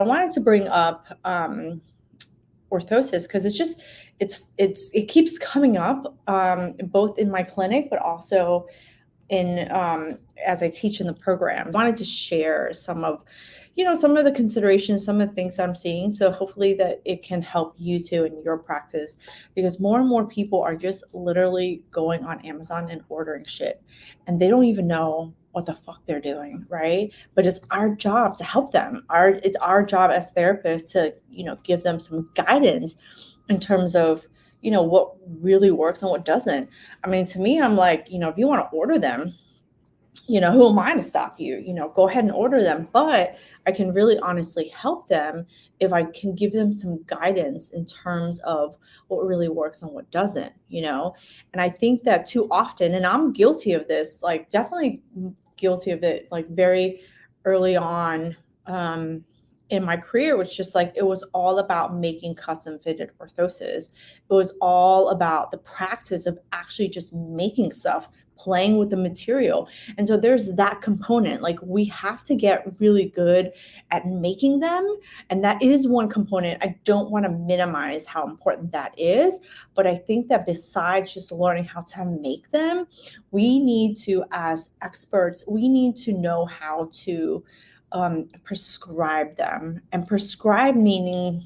I wanted to bring up orthosis because it keeps coming up, both in my clinic, but also in as I teach in the programs. I wanted to share some of the considerations, some of the things I'm seeing. So hopefully that it can help you too in your practice, because more and more people are just literally going on Amazon and ordering shit, and they don't even know what the fuck they're doing, right? But it's our job to help them. It's our job as therapists to, give them some guidance in terms of, what really works and what doesn't. I mean, to me, I'm like, if you want to order them, who am I to stop you? Go ahead and order them. But I can really honestly help them if I can give them some guidance in terms of what really works and what doesn't. And I think that too often, and I'm guilty of this, like definitely guilty of it, like very early on, in my career, which just like it was all about making custom fitted orthoses. It was all about the practice of actually just making stuff, playing with the material. And so there's that component. Like we have to get really good at making them. And that is one component. I don't want to minimize how important that is. But I think that besides just learning how to make them, we need to, as experts, we need to know how to prescribe them. And prescribe meaning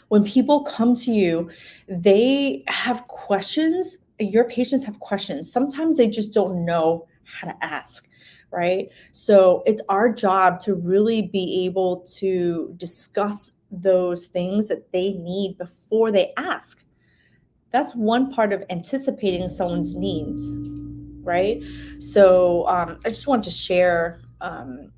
when people come to you, they have questions. Your patients have questions. Sometimes they just don't know how to ask, right? So it's our job to really be able to discuss those things that they need before they ask. That's one part of anticipating someone's needs, right? So I just want to share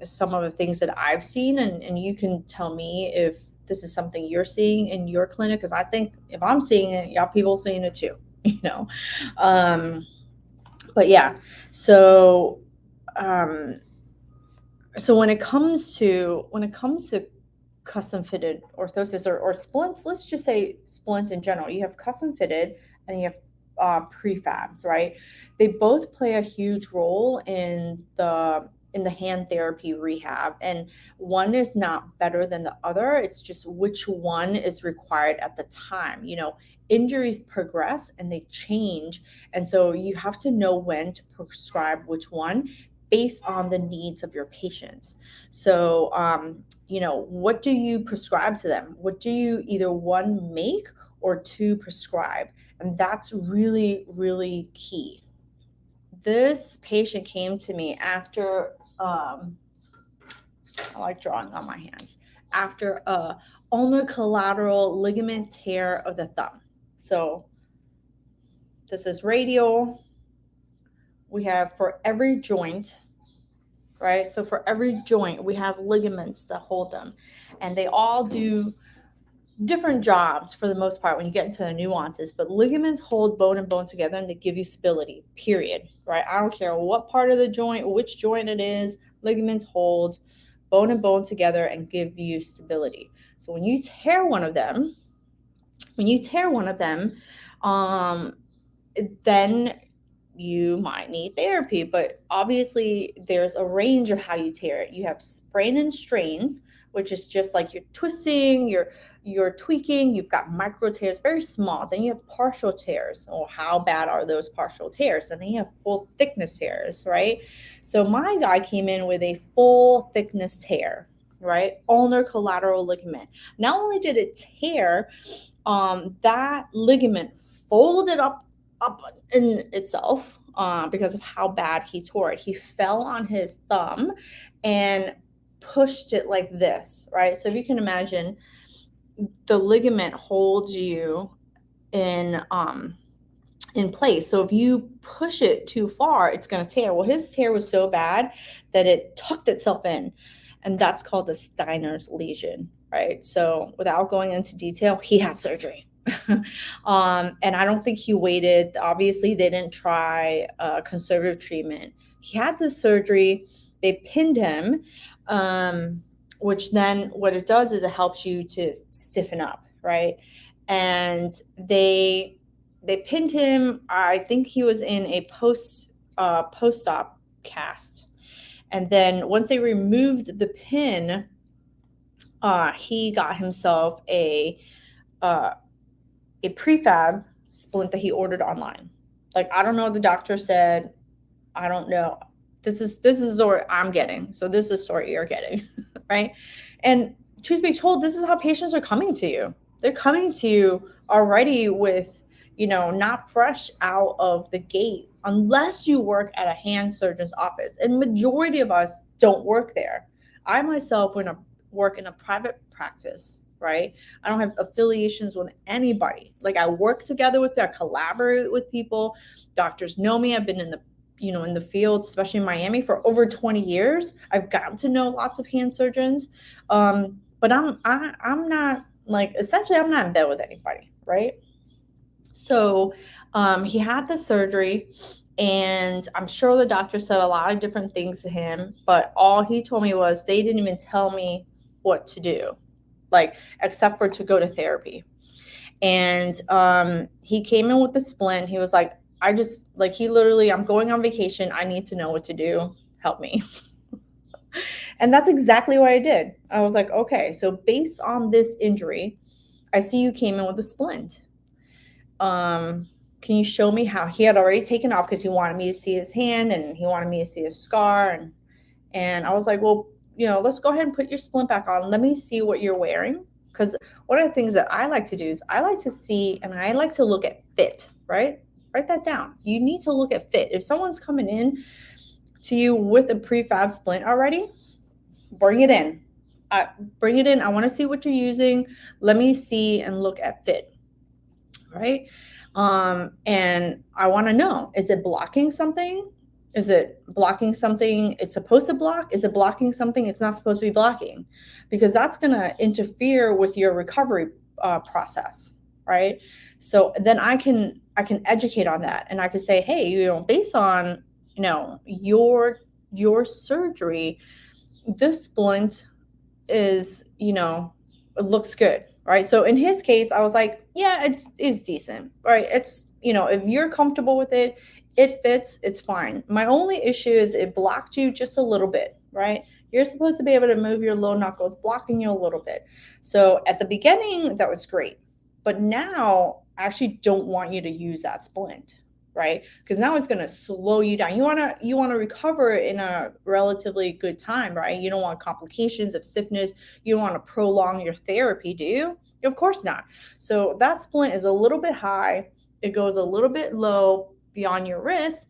some of the things that I've seen, and you can tell me if this is something you're seeing in your clinic, because I think if I'm seeing it, y'all people seeing it too, you know. Um, but yeah, so um, so when it comes to custom fitted orthosis or splints, let's just say splints in general. You have custom fitted and you have prefabs, right? They both play a huge role in the hand therapy rehab, and one is not better than the other. It's just which one is required at the time. Injuries progress and they change, and so you have to know when to prescribe which one based on the needs of your patients. So what do you prescribe to them? What do you either one make or two prescribe? And that's really, really key. This patient came to me after, I like drawing on my hands, after a ulnar collateral ligament tear of the thumb. So this is radial. We have for every joint, right? So for every joint, we have ligaments that hold them, and they all do different jobs for the most part when you get into the nuances. But ligaments hold bone and bone together, and they give you stability, period, right? I don't care what part of the joint, which joint it is, ligaments hold bone and bone together and give you stability. So when you tear one of them, um, then you might need therapy. But obviously there's a range of how you tear it. You have sprain and strains, which is just like you're twisting, you're tweaking. You've got micro tears, very small. Then you have partial tears. Or how bad are those partial tears? And then you have full thickness tears, right? So my guy came in with a full thickness tear, right? Ulnar collateral ligament. Not only did it tear, that ligament folded up in itself, because of how bad he tore it. He fell on his thumb and pushed it like this, right? So if you can imagine, the ligament holds you in place. So if you push it too far, it's going to tear. Well, his tear was so bad that it tucked itself in, and that's called a Steiner's lesion, right? So without going into detail, he had surgery. And I don't think he waited. Obviously, they didn't try conservative treatment. He had the surgery. They pinned him, which then what it does is it helps you to stiffen up, right? And they pinned him. I think he was in a post-op cast. And then once they removed the pin, he got himself uh, a prefab splint that he ordered online. Like, I don't know what the doctor said. I don't know. This is the story I'm getting. So this is the story you're getting, right? And truth be told, this is how patients are coming to you. They're coming to you already with, not fresh out of the gate, unless you work at a hand surgeon's office. And majority of us don't work there. I myself work in a private practice, right? I don't have affiliations with anybody. Like, I work together with people, I collaborate with people. Doctors know me. I've been in the field, especially in Miami, for over 20 years. I've gotten to know lots of hand surgeons. But I'm not, like, essentially, I'm not in bed with anybody, right? So he had the surgery, and I'm sure the doctor said a lot of different things to him, but all he told me was they didn't even tell me what to do, like, except for to go to therapy. And he came in with the splint. He was like, I just, like, he literally, I'm going on vacation. I need to know what to do. Help me. And that's exactly what I did. I was like, okay, so based on this injury, I see you came in with a splint. Can you show me how? He had already taken off because he wanted me to see his hand and he wanted me to see his scar. And I was like, well, let's go ahead and put your splint back on. Let me see what you're wearing. Because one of the things that I like to do is I like to see and I like to look at fit, right? Write that down. You need to look at fit. If someone's coming in to you with a prefab splint already, bring it in. Bring it in. I want to see what you're using. Let me see and look at fit, right? And I want to know, is it blocking something? Is it blocking something it's supposed to block? Is it blocking something it's not supposed to be blocking? Because that's going to interfere with your recovery process, right? So then I can educate on that, and I can say, hey, based on your surgery, this splint is, it looks good, right? So in his case, I was like, yeah, it's decent, right? It's, if you're comfortable with it, it fits, it's fine. My only issue is it blocked you just a little bit, right? You're supposed to be able to move your low knuckle. It's blocking you a little bit. So at the beginning, that was great. But now I actually don't want you to use that splint, right? Because now it's going to slow you down. You want to recover in a relatively good time, right? You don't want complications of stiffness. You don't want to prolong your therapy, do you? Of course not. So that splint is a little bit high. It goes a little bit low beyond your wrist,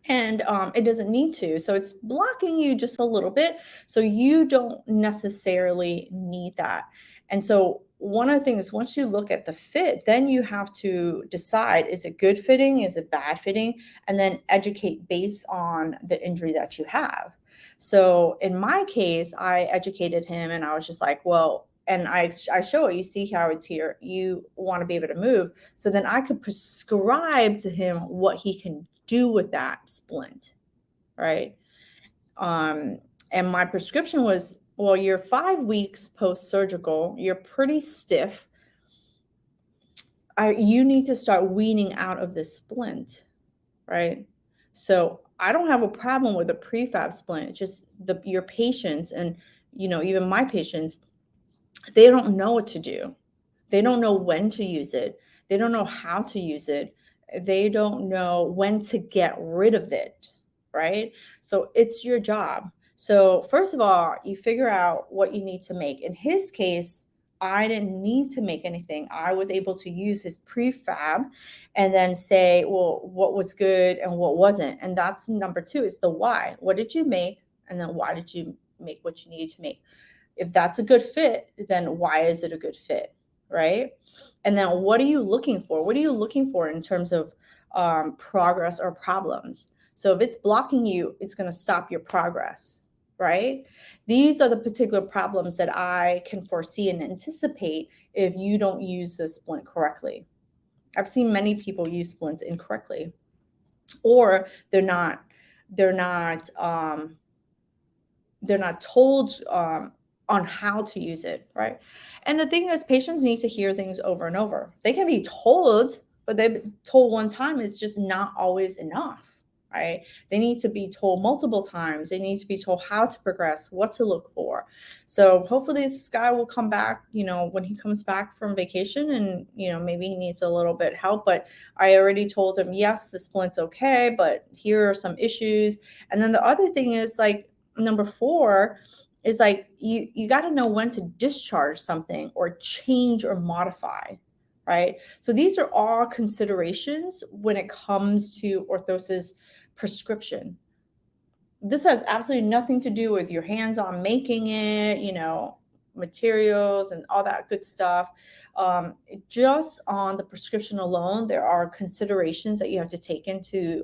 and it doesn't need to. So it's blocking you just a little bit. So you don't necessarily need that. And so one of the things, once you look at the fit, then you have to decide, is it good fitting? Is it bad fitting? And then educate based on the injury that you have. So in my case, I educated him and I was just like, well, and I show it, you see how it's here. You want to be able to move. So then I could prescribe to him what he can do with that splint, right? And my prescription was, well, you're 5 weeks post-surgical, you're pretty stiff. You need to start weaning out of this splint, right? So I don't have a problem with a prefab splint. Just your patients and even my patients, they don't know what to do. They don't know when to use it. They don't know how to use it. They don't know when to get rid of it, right? So it's your job. So first of all, you figure out what you need to make. In his case, I didn't need to make anything. I was able to use his prefab and then say, well, what was good and what wasn't. And that's number two, is the why. What did you make? And then why did you make what you needed to make? If that's a good fit, then why is it a good fit, right? And then what are you looking for? What are you looking for in terms of progress or problems? So if it's blocking you, it's going to stop your progress, right? These are the particular problems that I can foresee and anticipate if you don't use the splint correctly. I've seen many people use splints incorrectly, or they're not told on how to use it, right? And the thing is, patients need to hear things over and over. They can be told, but they've been told one time is just not always enough, right? They need to be told multiple times. They need to be told how to progress, what to look for. So hopefully this guy will come back, when he comes back from vacation, and, maybe he needs a little bit help. But I already told him, yes, the splint's okay, but here are some issues. And then the other thing is, like, number 4 is, like, you got to know when to discharge something or change or modify, right? So these are all considerations when it comes to orthosis prescription. This has absolutely nothing to do with your hands-on making it, materials and all that good stuff. Just on the prescription alone, there are considerations that you have to take into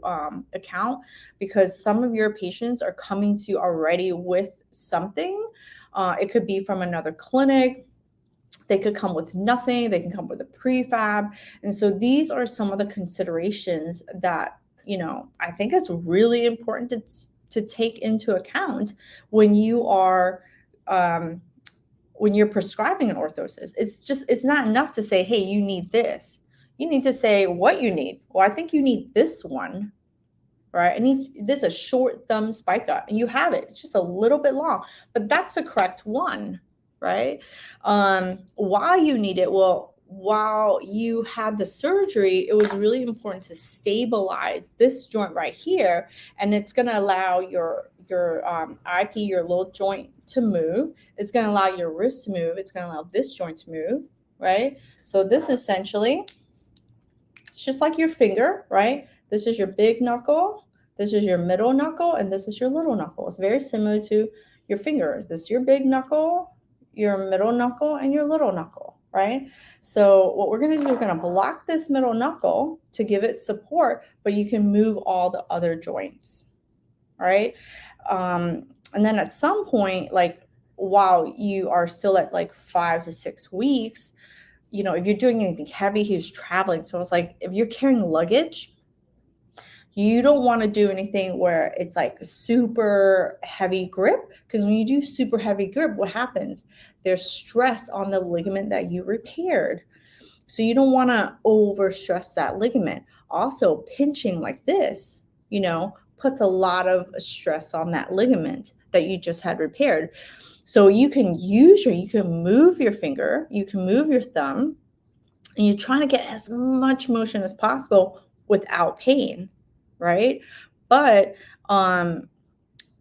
account, because some of your patients are coming to you already with something. It could be from another clinic. They could come with nothing. They can come with a prefab. And so these are some of the considerations that, I think is really important to take into account when you are when you're prescribing an orthosis. It's not enough to say, hey, you need this. You need to say what you need. Well, I think you need this one, right? This is a short thumb spica, and you have it. It's just a little bit long, but that's the correct one, right? Why you need it? Well, while you had the surgery, it was really important to stabilize this joint right here, and it's going to allow your IP, your little joint, to move. It's going to allow your wrist to move. It's going to allow this joint to move, right? So this essentially, it's just like your finger, right? This is your big knuckle, this is your middle knuckle, and this is your little knuckle. It's very similar to your finger. This is your big knuckle, your middle knuckle, and your little knuckle, right? So what we're going to do, we're going to block this middle knuckle to give it support, but you can move all the other joints, right? And then at some point, like, while you are still at like 5 to 6 weeks, if you're doing anything heavy, he was traveling. So it's like, if you're carrying luggage, you don't want to do anything where it's like super heavy grip, because when you do super heavy grip, what happens? There's stress on the ligament that you repaired. So you don't want to overstress that ligament. Also, pinching like this, puts a lot of stress on that ligament that you just had repaired. So you can move your finger, you can move your thumb, and you're trying to get as much motion as possible without pain, right? But when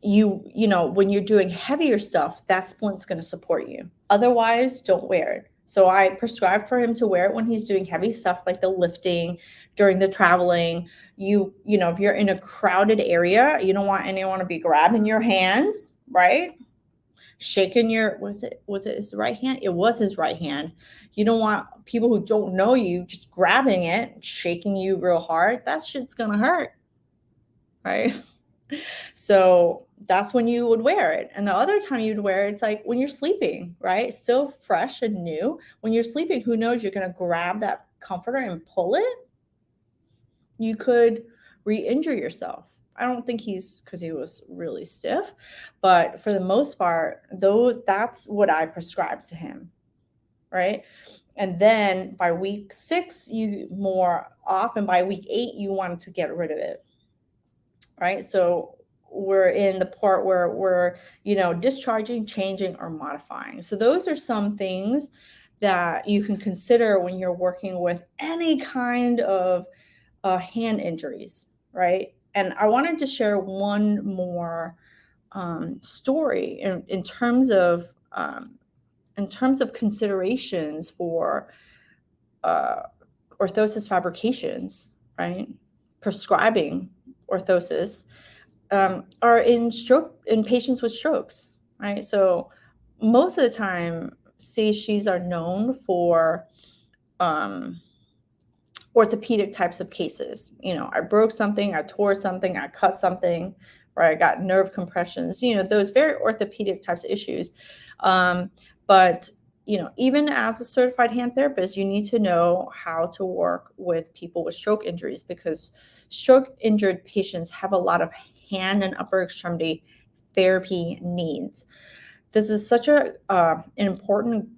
you're doing heavier stuff, that splint's going to support you. Otherwise, don't wear it. So I prescribe for him to wear it when he's doing heavy stuff, like the lifting, during the traveling. If you're in a crowded area, you don't want anyone to be grabbing your hands, right? Shaking was it his right hand? It was his right hand. You don't want people who don't know you just grabbing it, shaking you real hard. That shit's gonna hurt, right? So that's when you would wear it. And the other time you'd wear it, it's like when you're sleeping, right? Still fresh and new. When you're sleeping, who knows, you're gonna grab that comforter and pull it. You could re-injure yourself. I don't think because he was really stiff, but for the most part, that's what I prescribed to him, right? And then by week 6, you more off, and by week 8, you wanted to get rid of it, right? So we're in the part where we're, discharging, changing, or modifying. So those are some things that you can consider when you're working with any kind of hand injuries, right? And I wanted to share one more story in terms of considerations for orthosis fabrications, right? Prescribing orthosis are in patients with strokes, right? So most of the time, CHGs are known for orthopedic types of cases. I broke something, I tore something, I cut something, or I got nerve compressions, those very orthopedic types of issues. But, even as a certified hand therapist, you need to know how to work with people with stroke injuries, because stroke injured patients have a lot of hand and upper extremity therapy needs. This is such an important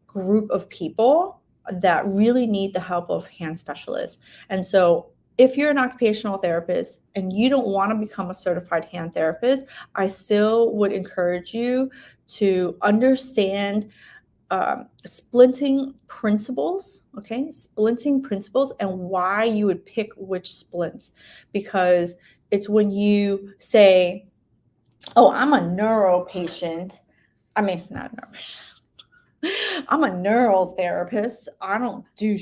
group of people that really need the help of hand specialists. And so if you're an occupational therapist and you don't want to become a certified hand therapist, I still would encourage you to understand splinting principles, okay? Splinting principles and why you would pick which splints. Because it's when you say, oh, I'm a neuro patient. I mean, not a neuro patient. I'm a neural therapist. I don't do,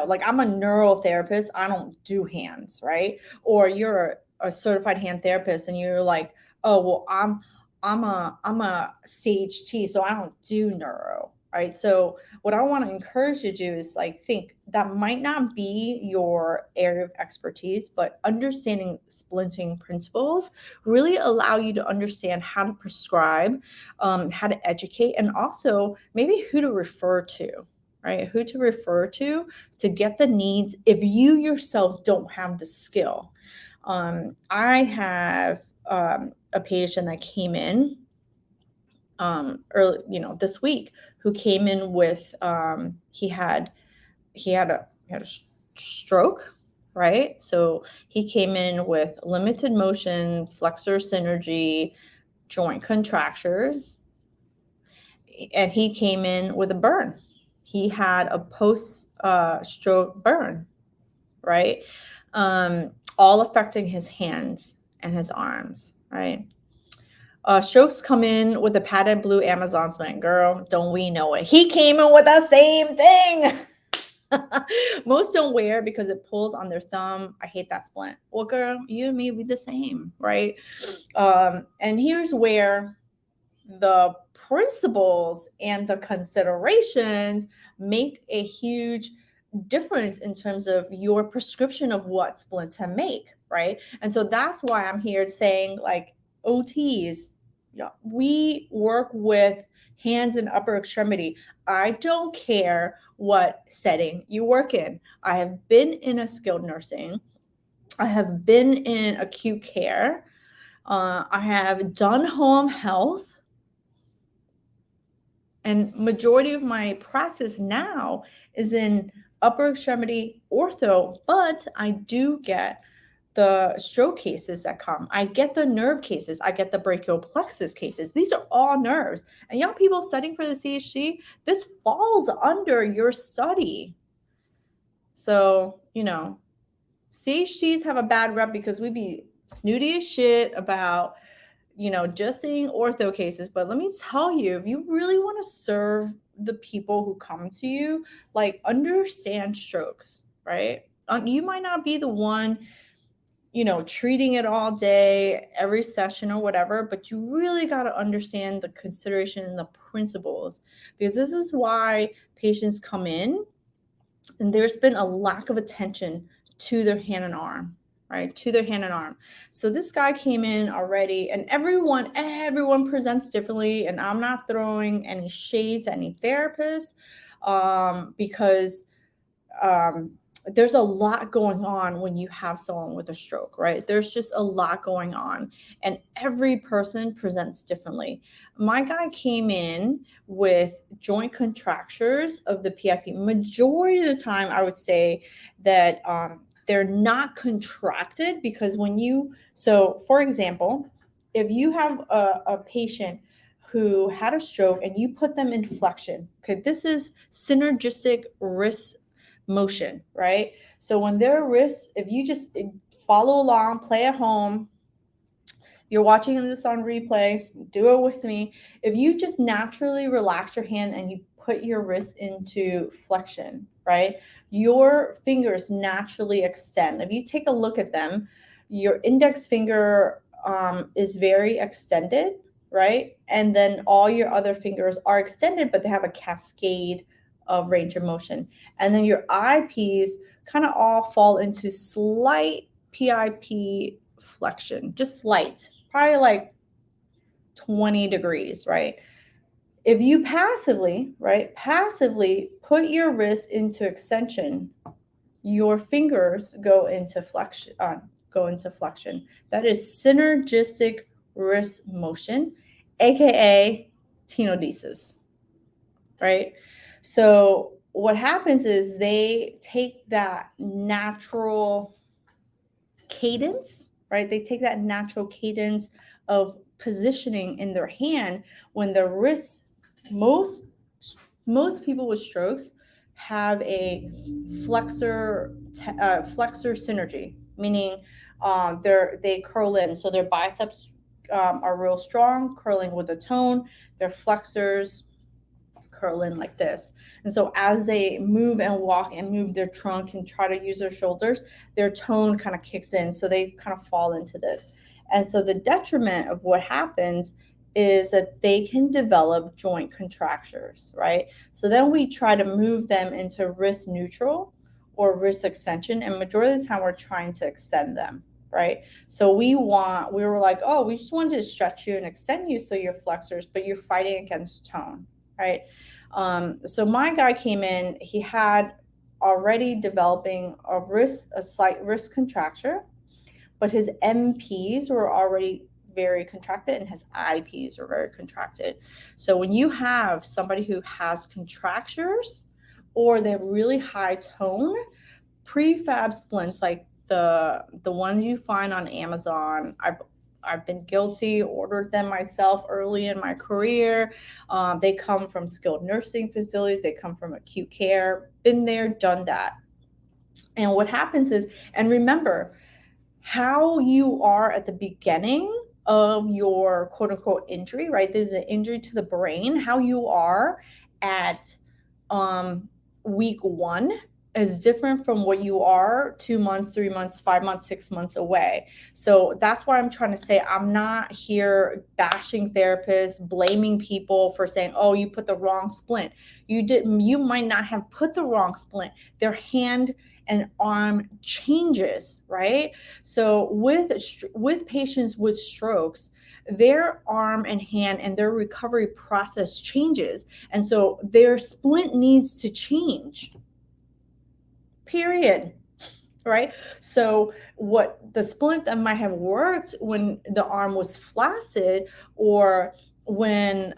like I'm a neural therapist. I don't do hands, right? Or you're a certified hand therapist and you're like, oh, well, I'm a CHT, so I don't do neuro, right? So what I want to encourage you to do is like think that might not be your area of expertise, but understanding splinting principles really allow you to understand how to prescribe, how to educate, and also maybe who to refer to, right? Who to refer to get the needs if you yourself don't have the skill. I have a patient that came in early, this week, who came in with he had a stroke, right? So he came in with limited motion, flexor synergy, joint contractures, and he came in with a burn. He had a post stroke burn, right? All affecting his hands and his arms, right? Strokes come in with a padded blue Amazon splint. Girl, don't we know it? He came in with the same thing. Most don't wear it because it pulls on their thumb. I hate that splint. Well, girl, you and me, we the same, right? And here's where the principles and the considerations make a huge difference in terms of your prescription of what splint to make, right? And so that's why I'm here saying, like, OTs, yeah, we work with hands and upper extremity. I don't care what setting you work in. I have been in a skilled nursing. I have been in acute care. I have done home health. And majority of my practice now is in upper extremity ortho, but I do get the stroke cases that come. I get the nerve cases. I get the brachial plexus cases. These are all nerves. And young people studying for the CHG, this falls under your study. So, CHGs have a bad rep because we be snooty as shit about just seeing ortho cases. But let me tell you, if you really want to serve the people who come to you, like, understand strokes, right? You might not be the one, treating it all day, every session or whatever, but you really got to understand the consideration and the principles, because this is why patients come in and there's been a lack of attention to their hand and arm, right? To their hand and arm. So this guy came in already, and everyone presents differently. And I'm not throwing any shade to any therapist, because there's a lot going on when you have someone with a stroke, right? There's just a lot going on, and every person presents differently. My guy came in with joint contractures of the PIP. Majority of the time, I would say that they're not contracted because for example, if you have a patient who had a stroke and you put them in flexion, okay, this is synergistic wrist motion, right? So when their wrists, if you just follow along, play at home, you're watching this on replay, do it with me. If you just naturally relax your hand and you put your wrist into flexion, right? Your fingers naturally extend. If you take a look at them, your index finger is very extended, right? And then all your other fingers are extended, but they have a cascade of range of motion. And then your eyepiece kind of all fall into slight PIP flexion, just slight, probably like 20 degrees, right? If you passively put your wrist into extension, your fingers go into flexion. That is synergistic wrist motion, aka tenodesis, right? So what happens is they take that natural cadence, right? They take that natural cadence of positioning in their hand when the wrist, most most people with strokes have a flexor synergy, meaning they curl in, so their biceps are real strong, curling with a tone. Their flexors curl in like this. And so as they move and walk and move their trunk and try to use their shoulders, their tone kind of kicks in. So they kind of fall into this. And so the detriment of what happens is that they can develop joint contractures, right? So then we try to move them into wrist neutral or wrist extension. And majority of the time we're trying to extend them, right? So we were like, oh, we just wanted to stretch you and extend you so your flexors, but you're fighting against tone, right? So my guy came in, he had already developing a slight wrist contracture, but his MPs were already very contracted and his IPs were very contracted. So when you have somebody who has contractures or they have really high tone, prefab splints like the ones you find on Amazon, I've been guilty, ordered them myself early in my career. They come from skilled nursing facilities. They come from acute care. Been there, done that. And what happens is, and remember, how you are at the beginning of your quote unquote injury, right? This is an injury to the brain. How you are at week 1 is different from what you are 2 months, 3 months, 5 months, 6 months away. So that's why I'm trying to say I'm not here bashing therapists, blaming people for saying, oh, you put the wrong splint. You might not have put the wrong splint. Their hand and arm changes, right? So with patients with strokes, their arm and hand and their recovery process changes. And so their splint needs to change, period. Right? So what the splint that might have worked when the arm was flaccid or when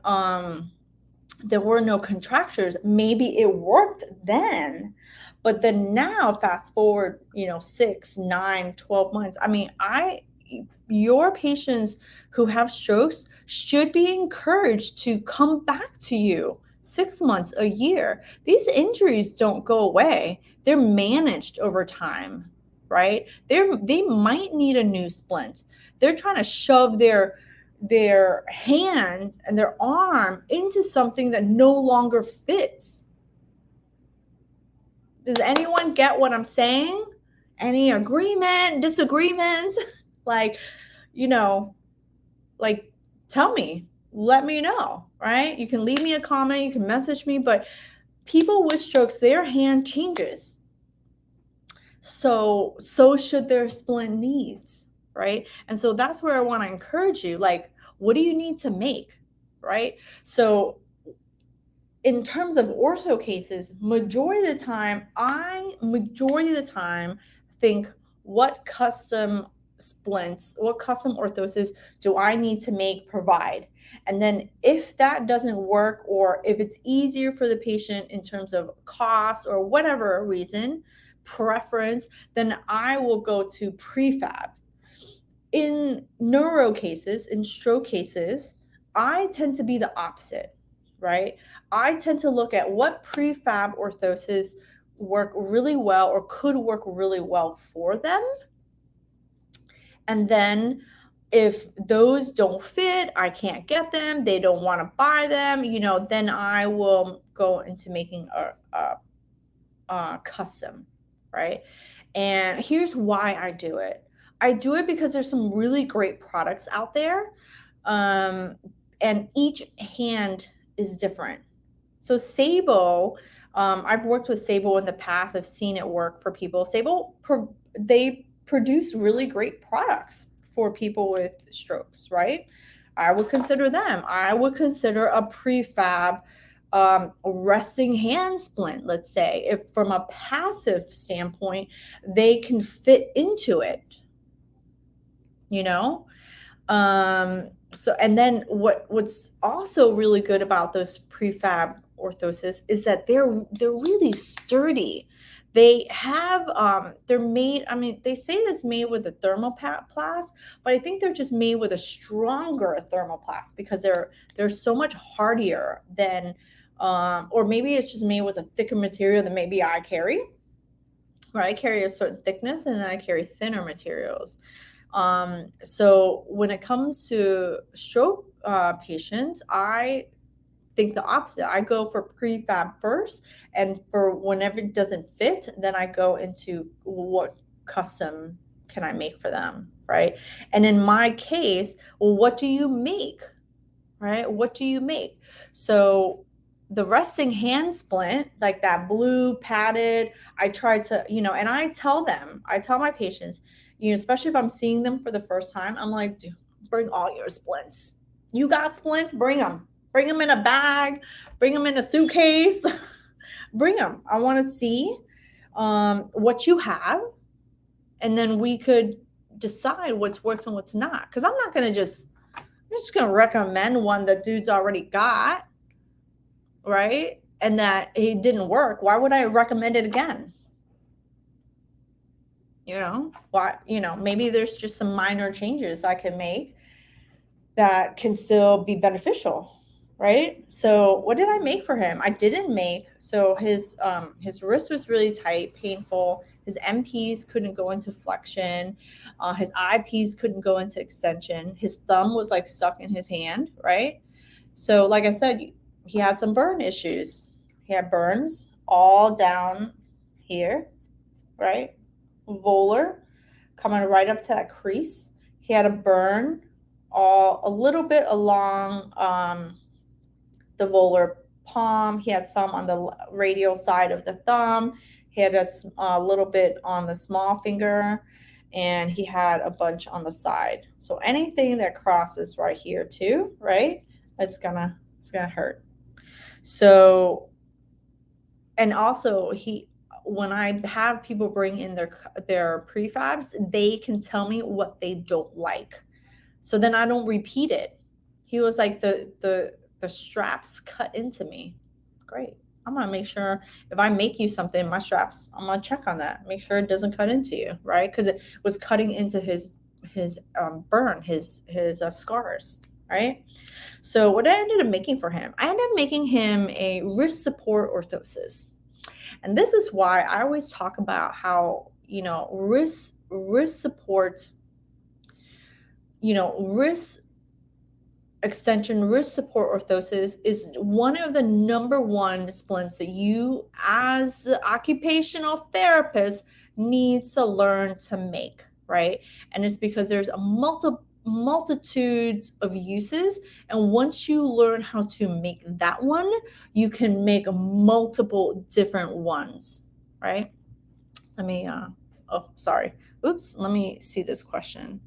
there were no contractures, maybe it worked then. But then now fast forward, 6, 9, 12 months. I mean, your patients who have strokes should be encouraged to come back to you 6 months, a year. These injuries don't go away. They're managed over time, right? They might need a new splint. They're trying to shove their hand and their arm into something that no longer fits. Does anyone get what I'm saying? Any agreement, disagreements? like, tell me, let me know, right? You can leave me a comment, you can message me, but people with strokes, their hand changes. So should their splint needs, right? And so that's where I want to encourage you. Like, what do you need to make, right? So in terms of ortho cases, majority of the time think, what custom splints, what custom orthosis do I need to provide? And then if that doesn't work, or if it's easier for the patient in terms of cost or whatever reason, preference, then I will go to prefab. In neuro cases, in stroke cases, I tend to be the opposite, right? I tend to look at what prefab orthoses work really well or could work really well for them. And then if those don't fit, I can't get them, they don't want to buy them, then I will go into making a custom, right? And here's why I do it. I do it because there's some really great products out there, and each hand is different. So Sable, I've worked with Sable in the past. I've seen it work for people. Sable, they produce really great products for people with strokes, right? I would consider them. I would consider a prefab resting hand splint, let's say, if from a passive standpoint, they can fit into it, so, and then what's also really good about those prefab orthosis is that they're really sturdy. They have they're made, I mean, they say that's made with a thermoplast, but I think they're just made with a stronger thermoplast because they're so much hardier than or maybe it's just made with a thicker material than maybe I carry. Right, I carry a certain thickness, and then I carry thinner materials. So when it comes to stroke patients, I think the opposite. I go for prefab first, and for whenever it doesn't fit, then I go into what custom can I make for them, right? And in my case, well, what do you make, right? What do you make? So the resting hand splint, like that blue padded, I try to, and I tell my patients, especially if I'm seeing them for the first time, I'm like, dude, bring all your splints. You got splints, bring them. Bring them in a bag, bring them in a suitcase, bring them. I want to see what you have, and then we could decide what's works and what's not. Because I'm just going to recommend one that dude's already got, right? And that it didn't work. Why would I recommend it again? Why? Maybe there's just some minor changes I can make that can still be beneficial, right? So what did I make for him? I didn't make, so his wrist was really tight, painful. His MPs couldn't go into flexion. His IPs couldn't go into extension. His thumb was like stuck in his hand, right? So like I said, he had some burn issues. He had burns all down here, right? Volar coming right up to that crease. He had a burn a little bit along the volar palm. He had some on the radial side of the thumb. He had a little bit on the small finger, and he had a bunch on the side. So anything that crosses right here too, right? It's gonna hurt. So, and also when I have people bring in their prefabs, they can tell me what they don't like. So then I don't repeat it. He was like, the straps cut into me. Great. I'm going to make sure if I make you something, my straps, I'm going to check on that. Make sure it doesn't cut into you, right? Because it was cutting into his burn, his scars, right? So what I ended up making for him, I ended up making him a wrist support orthosis. And this is why I always talk about how, wrist support, wrist extension, wrist support orthosis is one of the number one splints that you as the occupational therapist needs to learn to make, right? And it's because there's a multitudes of uses, and once you learn how to make that one, you can make multiple different ones, right? Let me let me see this question.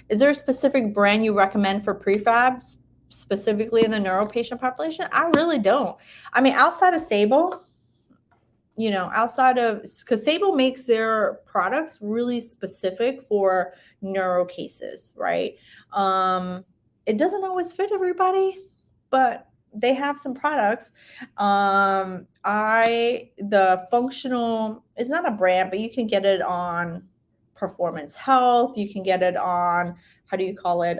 Is there a specific brand you recommend for prefabs, specifically in the neuro patient population? I really don't. I mean, outside of Sable, because Sable makes their products really specific for neuro cases, right? It doesn't always fit everybody, but they have some products. The functional is not a brand, but you can get it on Performance Health. You can get it on, how do you call it?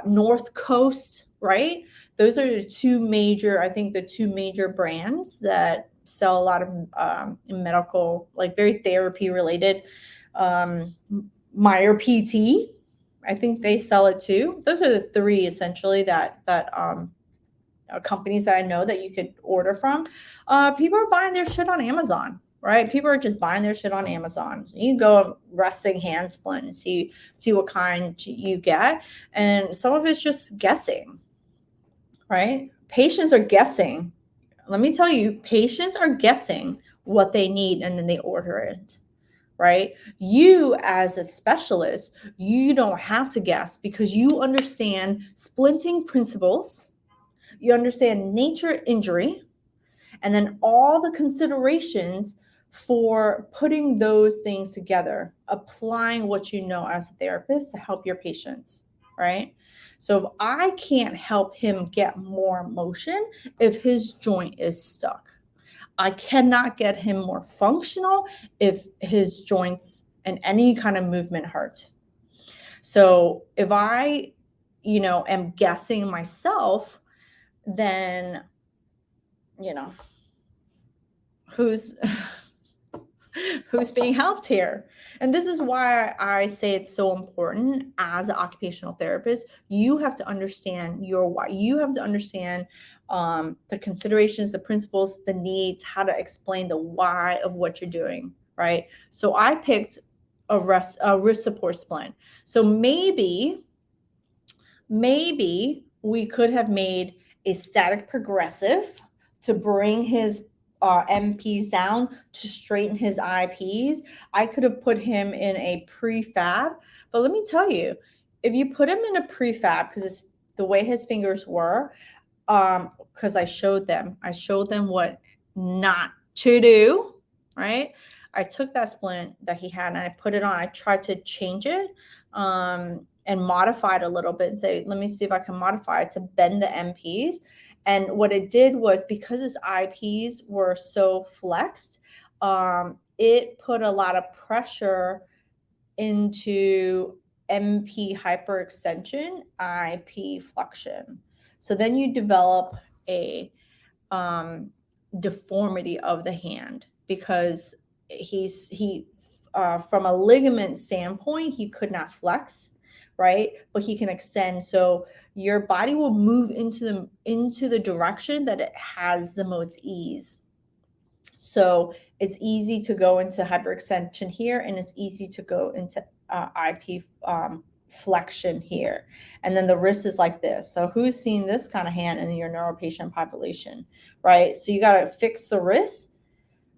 North Coast, right? Those are the two major brands that sell a lot of medical, like very therapy related. Meyer PT, I think they sell it too. Those are the three essentially that companies that I know that you could order from. People are buying their shit on Amazon, right? People are just buying their shit on Amazon. So you can go resting hand splint and see what kind you get. And some of it's just guessing, right? Patients are guessing. Let me tell you, patients are guessing what they need and then they order it, right? You as a specialist, you don't have to guess because you understand splinting principles, you understand nature injury, and then all the considerations for putting those things together, applying what you know as a therapist to help your patients, right? So if I can't help him get more motion, if his joint is stuck, I cannot get him more functional if his joints and any kind of movement hurt. So if I, am guessing myself, then, you know, who's who's being helped here? And this is why I say it's so important as an occupational therapist. You have to understand your why. You have to understand the considerations, the principles, the needs, how to explain the why of what you're doing, right? So I picked a wrist support splint. So maybe we could have made a static progressive to bring his MPs down, to straighten his IPs. I could have put him in a prefab, but let me tell you, if you put him in a prefab, because the way his fingers were, because I showed them what not to do, right? I took that splint that he had and I put it on. I tried to change it and modify it a little bit and say, let me see if I can modify it to bend the MPs. And what it did was, because his IPs were so flexed, it put a lot of pressure into MP hyperextension, IP flexion. So then you develop a deformity of the hand, because he from a ligament standpoint, he could not flex, right? But he can extend. So your body will move into the direction that it has the most ease. So it's easy to go into hyperextension here, and it's easy to go into IP flexion here. And then the wrist is like this. So who's seen this kind of hand in your neuropatient population, right? So you got to fix the wrist.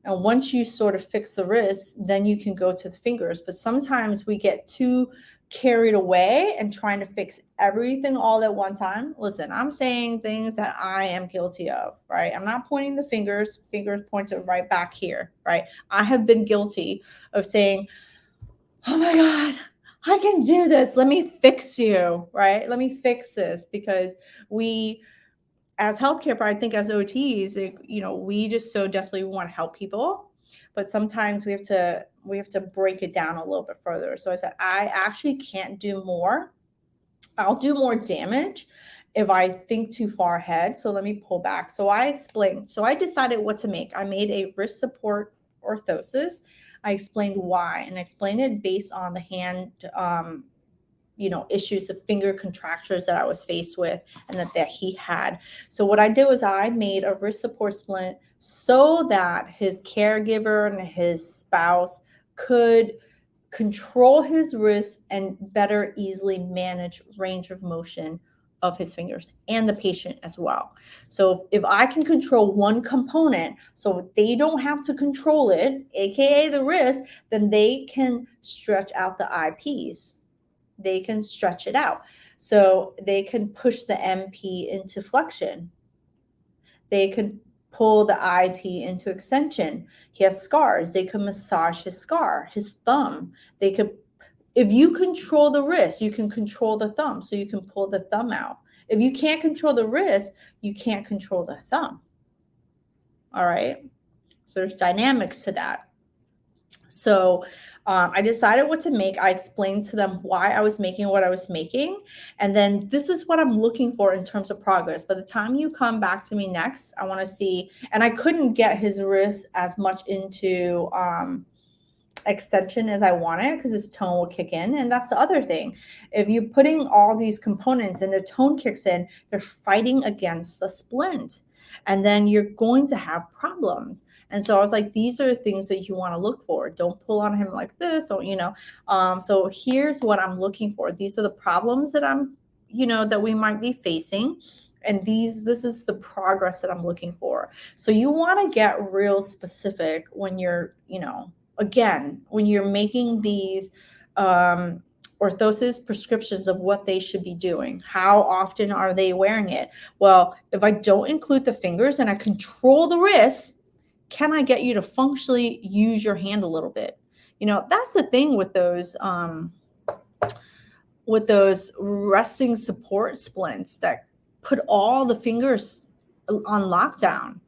And once you sort of fix the wrist, then you can go to the fingers. But sometimes we get too carried away and trying to fix everything all at one time. Listen, I'm saying things that I am guilty of, right? I'm not pointing the fingers pointed right back here, right? I have been guilty of saying, oh my God, I can do this. Let me fix you, right? Let me fix this, because we, as healthcare, but I think as OTs, we just so desperately want to help people, but sometimes we have to break it down a little bit further. So I said, I actually can't do more. I'll do more damage if I think too far ahead. So let me pull back. So I explained. So I decided what to make. I made a wrist support orthosis. I explained why, and I explained it based on the hand issues, the finger contractures that I was faced with and that he had. So what I did was I made a wrist support splint so that his caregiver and his spouse could control his wrist and better easily manage range of motion of his fingers, and the patient as well. So if I can control one component so they don't have to control it, aka the wrist, then they can stretch out the IPs. They can stretch it out. So they can push the MP into flexion. They can pull the IP into extension. He has scars. They can massage his scar, his thumb. They could, if you control the wrist, you can control the thumb. So you can pull the thumb out. If you can't control the wrist, you can't control the thumb. All right. So there's dynamics to that. So I decided what to make. I explained to them why I was making what I was making. And then this is what I'm looking for in terms of progress. By the time you come back to me next, I want to see, and I couldn't get his wrist as much into extension as I wanted, because his tone will kick in. And that's the other thing. If you're putting all these components and the tone kicks in, they're fighting against the splint. And then you're going to have problems. And so I was like, these are the things that you want to look for. Don't pull on him like this, or, so here's what I'm looking for. These are the problems that that we might be facing. And this is the progress that I'm looking for. So you want to get real specific when you're, again, when you're making these orthosis prescriptions of what they should be doing. How often are they wearing it? Well, if I don't include the fingers and I control the wrist, can I get you to functionally use your hand a little bit? That's the thing with those with those resting support splints that put all the fingers on lockdown.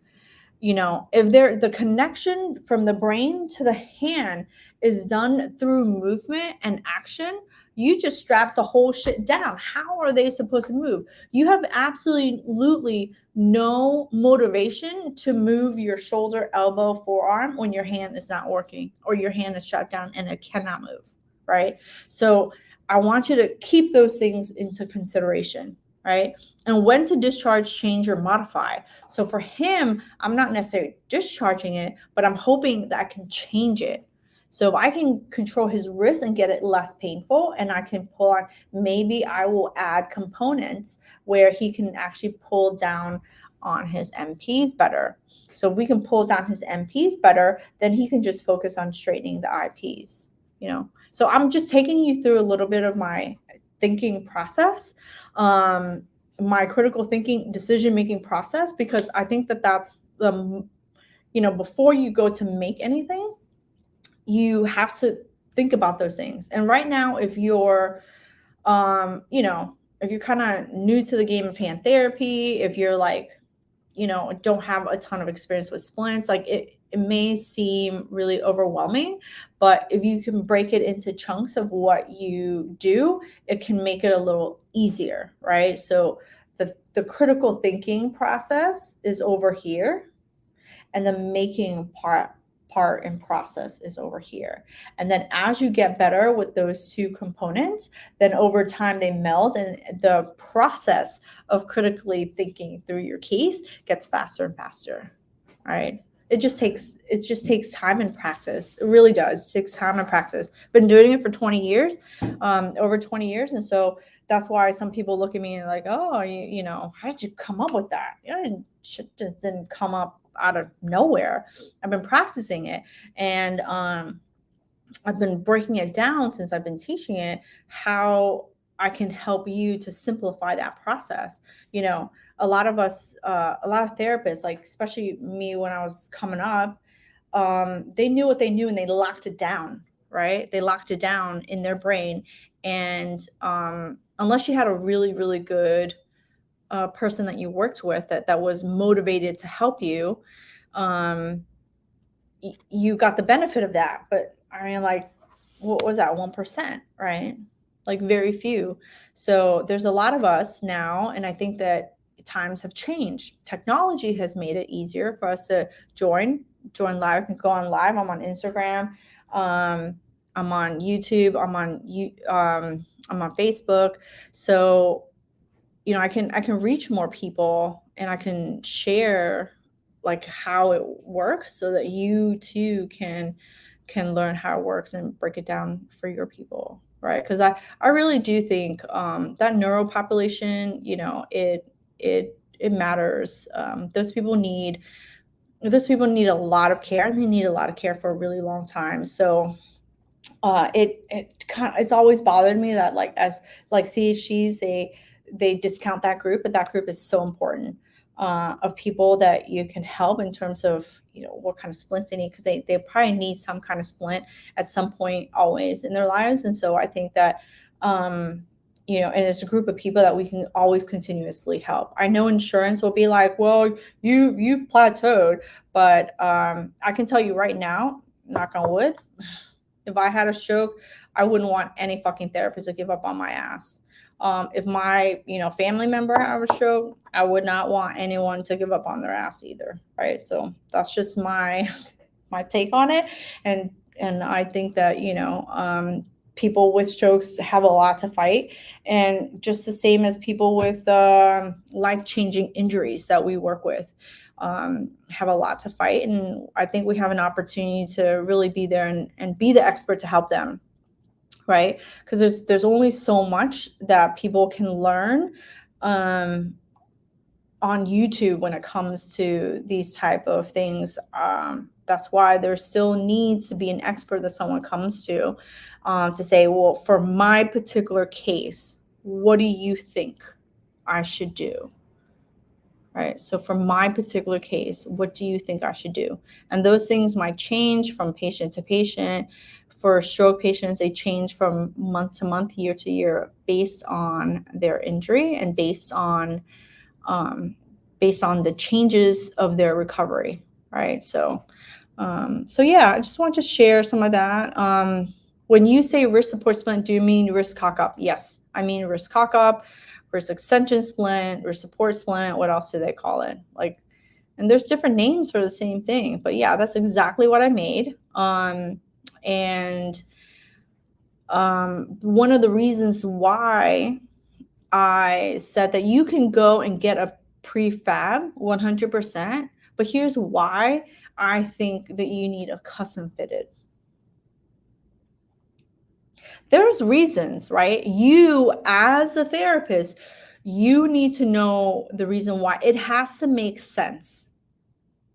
If the connection from the brain to the hand is done through movement and action, you just strap the whole shit down. How are they supposed to move? You have absolutely no motivation to move your shoulder, elbow, forearm when your hand is not working or your hand is shut down and it cannot move, right? So I want you to keep those things into consideration, right? And when to discharge, change, or modify. So for him, I'm not necessarily discharging it, but I'm hoping that I can change it. So if I can control his wrist and get it less painful, and I can pull on, maybe I will add components where he can actually pull down on his MPs better. So if we can pull down his MPs better, then he can just focus on straightening the IPs, So I'm just taking you through a little bit of my thinking process, my critical thinking, decision-making process, because I think that that's before you go to make anything, you have to think about those things. And right now, if you're, if you're kind of new to the game of hand therapy, if you're like, don't have a ton of experience with splints, like it may seem really overwhelming, but if you can break it into chunks of what you do, it can make it a little easier, right? So the critical thinking process is over here, and the making part and process is over here. And then as you get better with those two components, then over time they meld, and the process of critically thinking through your case gets faster and faster. Right? It just takes time and practice. It really does. It takes time and practice. Been doing it for 20 years, over 20 years. And so that's why some people look at me and like, oh, how did you come up with that? Shit just didn't come up out of nowhere. I've been practicing it, and I've been breaking it down since I've been teaching it, how I can help you to simplify that process. A lot of us, a lot of therapists, like especially me when I was coming up, they knew what they knew and they locked it down, right? They locked it down in their brain. And unless you had a really, really good person that you worked with that was motivated to help you, um, you got the benefit of that. But I mean, like, what was that, 1%, right? Like very few. So there's a lot of us now, and I think that times have changed. Technology has made it easier for us to join live. I can go on live. I'm on Instagram. I'm on YouTube. I'm on Facebook. So I can reach more people, and I can share like how it works so that you too can learn how it works and break it down for your people, right? Because I really do think that neuro population, it matters. Those people need a lot of care, and they need a lot of care for a really long time. So it's always bothered me that as CHGs, they discount that group, but that group is so important, of people that you can help in terms of what kind of splints they need, because they probably need some kind of splint at some point always in their lives. And so I think that and it's a group of people that we can always continuously help. I know insurance will be like, well, you've plateaued, but I can tell you right now, knock on wood, if I had a stroke, I wouldn't want any fucking therapist to give up on my ass. If my family member had a stroke, I would not want anyone to give up on their ass either, right? So that's just my take on it, and I think that people with strokes have a lot to fight, and just the same as people with life-changing injuries that we work with have a lot to fight. And I think we have an opportunity to really be there and be the expert to help them, right? Because there's only so much that people can learn on YouTube when it comes to these type of things. That's why there still needs to be an expert that someone comes to say, well, for my particular case, what do you think I should do? Right. So for my particular case, what do you think I should do? And those things might change from patient to patient, For stroke patients, they change from month to month, year to year, based on their injury and um, based on the changes of their recovery, right? So yeah, I just want to share some of that. When you say wrist support splint, do you mean wrist cock up? Yes, I mean wrist cock up, wrist extension splint, wrist support splint. What else do they call it? Like, and there's different names for the same thing, but yeah, that's exactly what I made. And one of the reasons why I said that you can go and get a prefab 100%, but here's why I think that you need a custom fitted. There's reasons, right? You, as a therapist, you need to know the reason why. It has to make sense.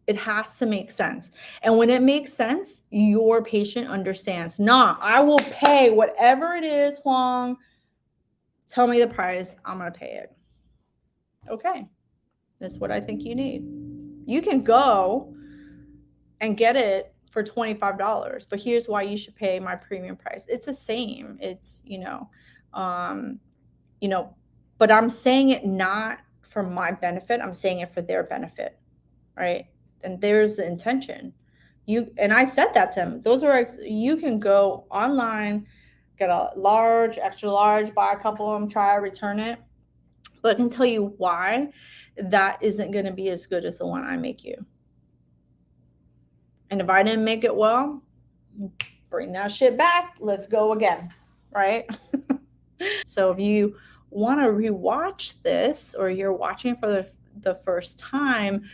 It has to make sense. And when it makes sense, your patient understands. Nah, I will pay whatever it is, Huang. Tell me the price. I'm going to pay it. Okay. That's what I think you need. You can go and get it for $25, but here's why you should pay my premium price. It's the same. It's, but I'm saying it not for my benefit. I'm saying it for their benefit, right? And there's the intention. And I said that to him. You can go online, get a large, extra large, buy a couple of them, try, return it. But I can tell you why that isn't going to be as good as the one I make you. And if I didn't make it well, bring that shit back. Let's go again, right? So if you want to rewatch this, or you're watching for the first time,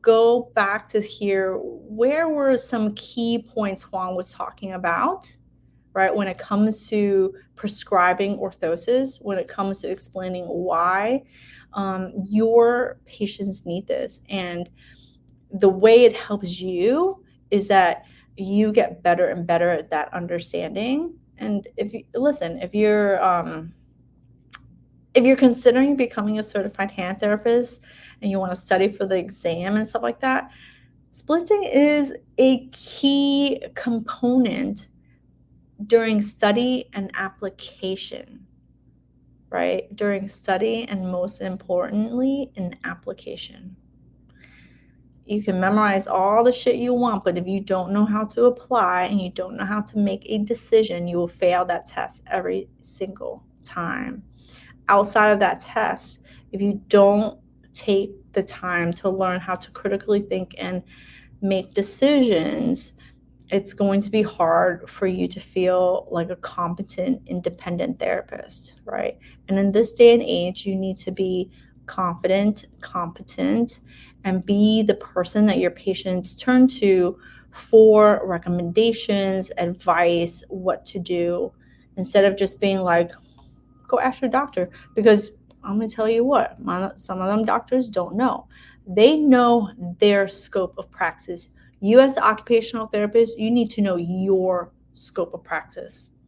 go back to hear where were some key points Juan was talking about, right? When it comes to prescribing orthosis, when it comes to explaining why your patients need this. And the way it helps you is that you get better and better at that understanding. And if you're considering becoming a certified hand therapist and you want to study for the exam and stuff like that, splinting is a key component during study and application, right? During study, and most importantly, in application. You can memorize all the shit you want, but if you don't know how to apply and you don't know how to make a decision, you will fail that test every single time. Outside of that test, if you don't take the time to learn how to critically think and make decisions, it's going to be hard for you to feel like a competent, independent therapist, right? And in this day and age, you need to be confident, competent, and be the person that your patients turn to for recommendations, advice, what to do, instead of just being like, go ask your doctor. Because I'm going to tell you what, some of them doctors don't know. They know their scope of practice. You as the occupational therapist, you need to know your scope of practice.